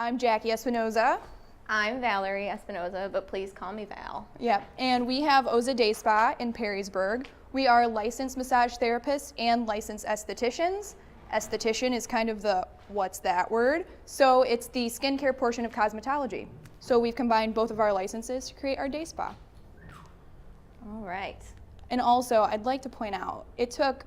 I'm Jackie Espinoza. I'm Valerie Espinoza, but please call me Val. Yep, and we have OZA Day Spa in Perrysburg. We are licensed massage therapists and licensed estheticians. Esthetician is kind of the, what's that word? So it's the skincare portion of cosmetology. So we've combined both of our licenses to create our day spa. All right. And also, I'd like to point out, it took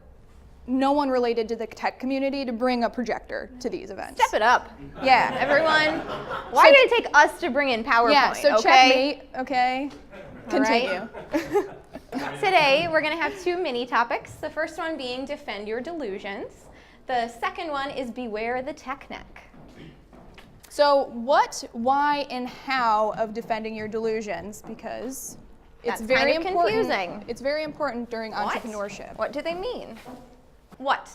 no one related to the tech community to bring a projector to these events. Step it up. Yeah. Everyone, why did it take us to bring in PowerPoint? Yeah, so okay? checkmate, okay? Continue. Today, we're going to have two mini topics. The first one being defend your delusions. The second one is beware the tech neck. So what, why, and how of defending your delusions? Because it's That's very kind of important. confusing. It's very important during What? entrepreneurship. What do they mean? What?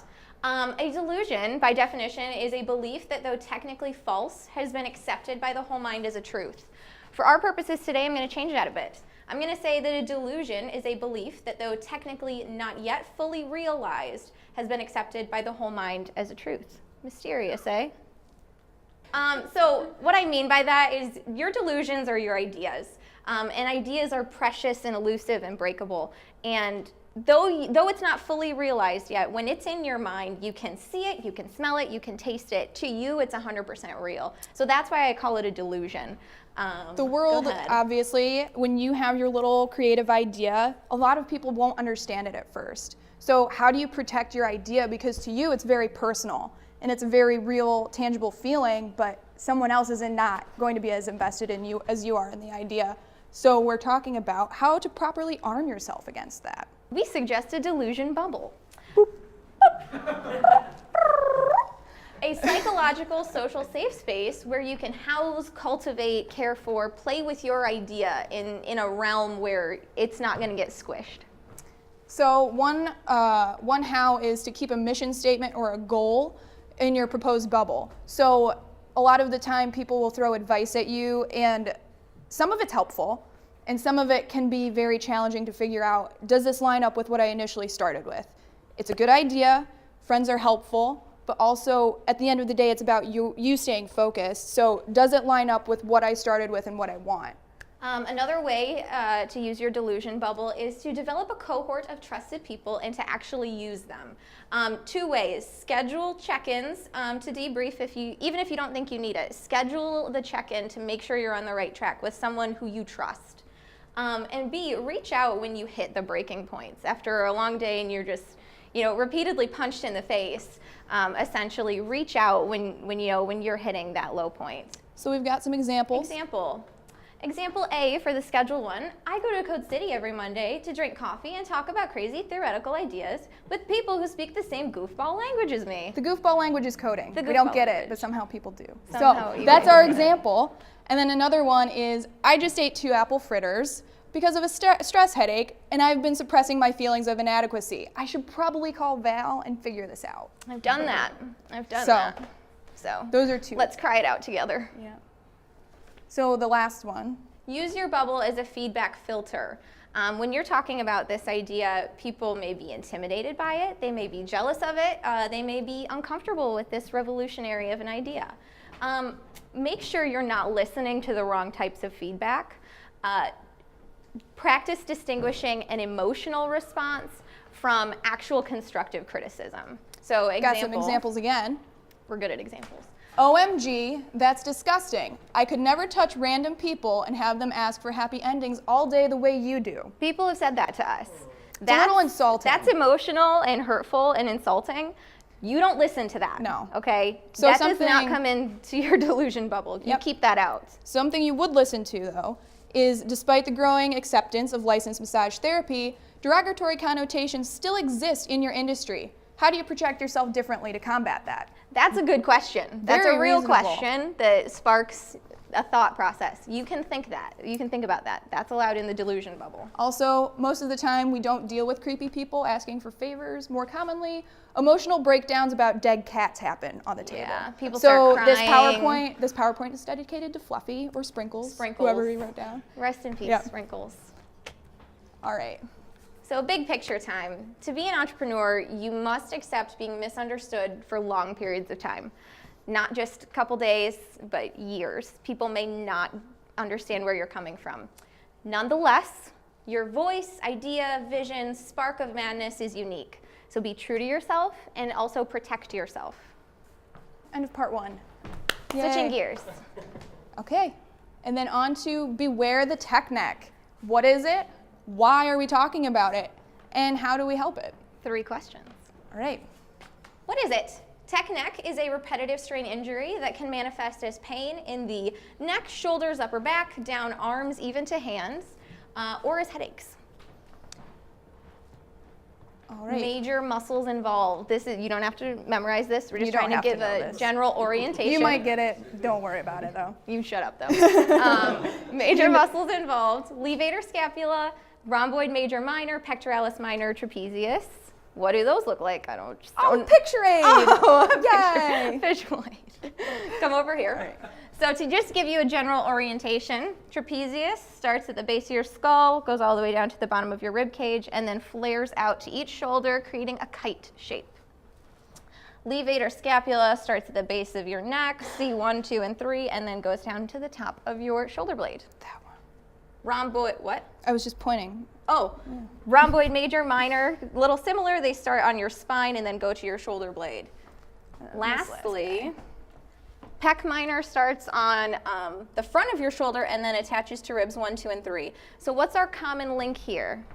A delusion, by definition, is a belief that, though technically false, has been accepted by the whole mind as a truth. For our purposes today, I'm going to change that a bit. I'm going to say that a delusion is a belief that, though technically not yet fully realized, has been accepted by the whole mind as a truth. Mysterious, eh? So what I mean by that is your delusions are your ideas. And ideas are precious and elusive and breakable. And though it's not fully realized yet, when it's in your mind, you can see it, you can smell it, you can taste it. To you, it's 100% real. So that's why I call it a delusion. The world, obviously, when you have your little creative idea, a lot of people won't understand it at first. So how do you protect your idea? Because to you, it's very personal. And it's a very real, tangible feeling, but someone else is not going to be as invested in you as you are in the idea. So we're talking about how to properly arm yourself against that. We suggest a delusion bubble. A psychological, social safe space where you can house, cultivate, care for, play with your idea in a realm where it's not going to get squished. So one how is to keep a mission statement or a goal in your proposed bubble. So a lot of the time people will throw advice at you, and some of it's helpful and some of it can be very challenging to figure out, does this line up with what I initially started with? It's a good idea, friends are helpful, but also at the end of the day it's about you staying focused. So does it line up with what I started with and what I want? Another way to use your delusion bubble is to develop a cohort of trusted people and to actually use them. Two ways: schedule check-ins to debrief even if you don't think you need it. Schedule the check-in to make sure you're on the right track with someone who you trust. And B, reach out when you hit the breaking points. After a long day and you're just repeatedly punched in the face, essentially reach out when you're hitting that low point. So we've got some examples. Example A for the schedule one: I go to Code City every Monday to drink coffee and talk about crazy theoretical ideas with people who speak the same goofball language as me. The goofball language is coding. We don't get it, but somehow people do. Somehow so that's our example. And then another one is, I just ate 2 apple fritters because of a stress headache, and I've been suppressing my feelings of inadequacy. I should probably call Val and figure this out. I've done that. So those are 2. Let's cry it out together. Yeah. So the last one. Use your bubble as a feedback filter. When you're talking about this idea, people may be intimidated by it, they may be jealous of it, they may be uncomfortable with this revolutionary of an idea. Make sure you're not listening to the wrong types of feedback. Practice distinguishing an emotional response from actual constructive criticism. So Got some examples again. We're good at examples. OMG, that's disgusting. I could never touch random people and have them ask for happy endings all day the way you do. People have said that to us. It's a little insulting. That's emotional and hurtful and insulting. You don't listen to that. No. Okay? So that does not come into your delusion bubble. You keep that out. Something you would listen to, though, is despite the growing acceptance of licensed massage therapy, derogatory connotations still exist in your industry. How do you project yourself differently to combat that? That's a good question. That's a real question that sparks a thought process. You can think that. You can think about that. That's allowed in the delusion bubble. Also, most of the time we don't deal with creepy people asking for favors. More commonly, emotional breakdowns about dead cats happen on the table. Yeah, people start crying. This PowerPoint is dedicated to Fluffy or Sprinkles, whoever we wrote down. Rest in peace, Sprinkles. All right. So big picture time. To be an entrepreneur, you must accept being misunderstood for long periods of time. not just a couple days, but years. People may not understand where you're coming from. Nonetheless, your voice, idea, vision, spark of madness is unique. So be true to yourself and also protect yourself. End of part 1. Switching Yay. gears. Okay, and then on to beware the tech neck. What is it? Why are we talking about it? And how do we help it? 3 questions. All right. What is it? Tech neck is a repetitive strain injury that can manifest as pain in the neck, shoulders, upper back, down arms, even to hands, or as headaches. All right. Major muscles involved. This is, you don't have to memorize this. We're just trying to give a general orientation. You might get it. Don't worry about it, though. You shut up, though. Major muscles involved: levator scapula, rhomboid major minor, pectoralis minor, trapezius. What do those look like? Picture aid. Oh, Yay. visual aid. Come over here. Right. So to just give you a general orientation, trapezius starts at the base of your skull, goes all the way down to the bottom of your rib cage, and then flares out to each shoulder, creating a kite shape. Levator scapula starts at the base of your neck, C1, 2, and 3, and then goes down to the top of your shoulder blade. That one. Rhomboid, what? I was just pointing. Oh, rhomboid major, minor, little similar. They start on your spine and then go to your shoulder blade. Lastly, pec minor starts on the front of your shoulder and then attaches to ribs 1, 2, and 3. So what's our common link here?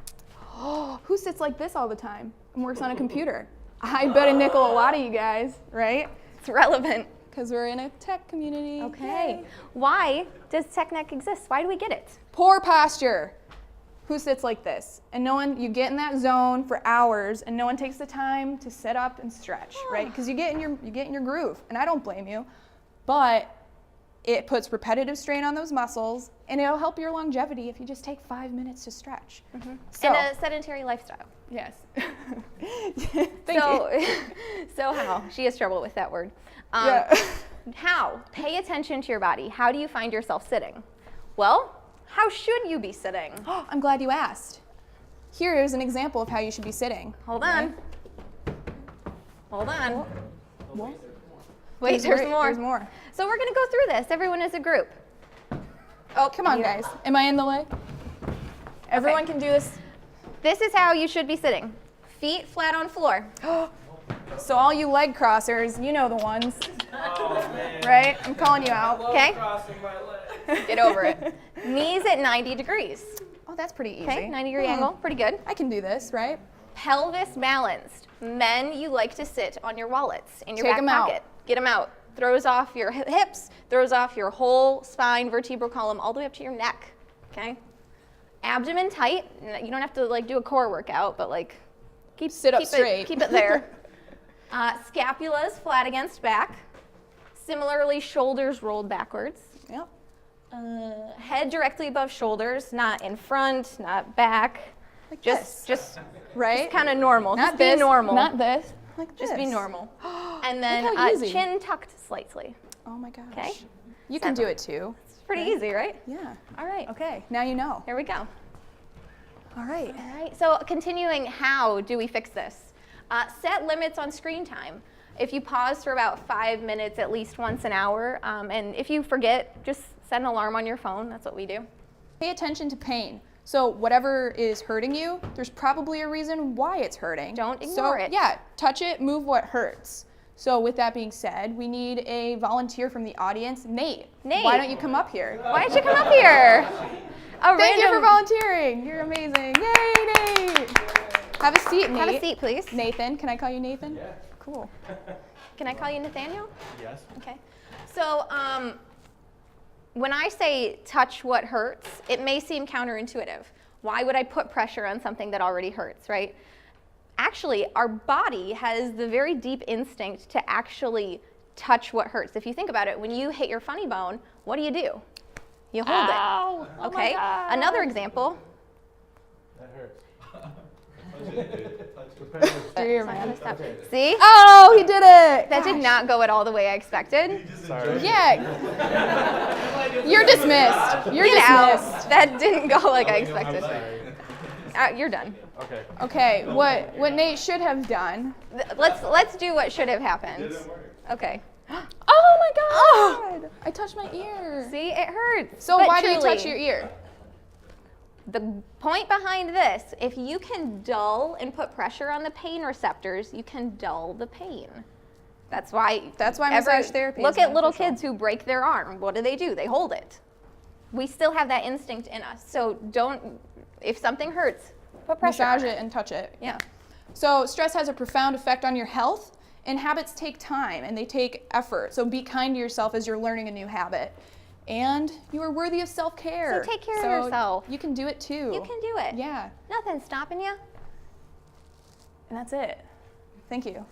Oh, who sits like this all the time and works on a computer? I bet a nickel a lot of you guys, right? It's relevant. Because we're in a tech community. Okay. Yay. Why does tech neck exist? Why do we get it? Poor posture. Who sits like this? And no one, you get in that zone for hours and no one takes the time to sit up and stretch, right? Because you get in your groove, and I don't blame you. But it puts repetitive strain on those muscles, and it'll help your longevity if you just take 5 minutes to stretch. Mm-hmm. So, In a sedentary lifestyle. yes. So how? She has trouble with that word. Yeah. How? Pay attention to your body. How do you find yourself sitting? Well, how should you be sitting? I'm glad you asked. Here is an example of how you should be sitting. Hold on. Hold on. What? Wait, there's more. There's more. So we're going to go through this, everyone as a group. Oh, come on, guys. Am I in the way? Everyone can do this. This is how you should be sitting. Feet flat on floor. So all you leg crossers, you know the ones. Oh, man. Right? I'm calling you out. Okay. Crossing my legs. Get over it. Knees at 90 degrees. Oh, that's pretty easy. Okay, 90-degree angle. Pretty good. I can do this, right? Pelvis balanced. Men, you like to sit on your wallets in your Take back 'em out. pocket. Get them out. Throws off your hips, throws off your whole spine, vertebral column, all the way up to your neck. Okay? Abdomen tight. You don't have to like do a core workout, but like Sit up straight. Keep it there. Scapulas flat against back. Similarly, shoulders rolled backwards. Yep. Head directly above shoulders, not in front, not back. Like Just right? kind of normal. Not Just this, be normal. Not this. Like Just be this. normal. And then Look how easy. chin tucked slightly. Oh my gosh. Okay. You can do it too. It's pretty easy, right? Yeah. All right. Okay. Now you know. Here we go. All right. All right. So continuing, how do we fix this? Set limits on screen time. If you pause for about 5 minutes at least once an hour, and if you forget, just set an alarm on your phone. That's what we do. Pay attention to pain. So whatever is hurting you, there's probably a reason why it's hurting. Don't ignore it. Yeah, touch it, move what hurts. So with that being said, we need a volunteer from the audience. Nate. Nate. Why don't you come up here? Why don't you come up here? Thank you for volunteering. You're amazing. Yay, Nate. Have a seat, Nate. Have a seat, please. Nathan, can I call you Nathan? Yeah. Cool. Can I call you Nathaniel? Yes. Okay. So when I say touch what hurts, it may seem counterintuitive. Why would I put pressure on something that already hurts, right? Actually, our body has the very deep instinct to actually touch what hurts. If you think about it, when you hit your funny bone, what do? You hold Ow. it. Oh Okay. my God. Another example. That hurts. Dear man. Stop. See? Oh, he did it. That did not go at all the way I expected. Sorry. Yeah. You're dismissed. You're Get out. dismissed. That didn't go like I I'm expected. sorry. You're done. Okay. Okay, what Nate should have done. Let's do what should have happened. Didn't work. Okay. Oh, Oh! God. I touched my ear. See, it hurts. So But why do you truly, touch your ear? The point behind this, if you can dull and put pressure on the pain receptors, you can dull the pain. That's why massage therapy is Look at little beneficial. kids who break their arm. What do? They hold it. We still have that instinct in us. So if something hurts, put pressure Massage on it and touch it. Yeah. So stress has a profound effect on your health, and habits take time and they take effort. So be kind to yourself as you're learning a new habit. And you are worthy of self-care. So take care of yourself. You can do it too. You can do it. Yeah. Nothing's stopping you. And that's it. Thank you.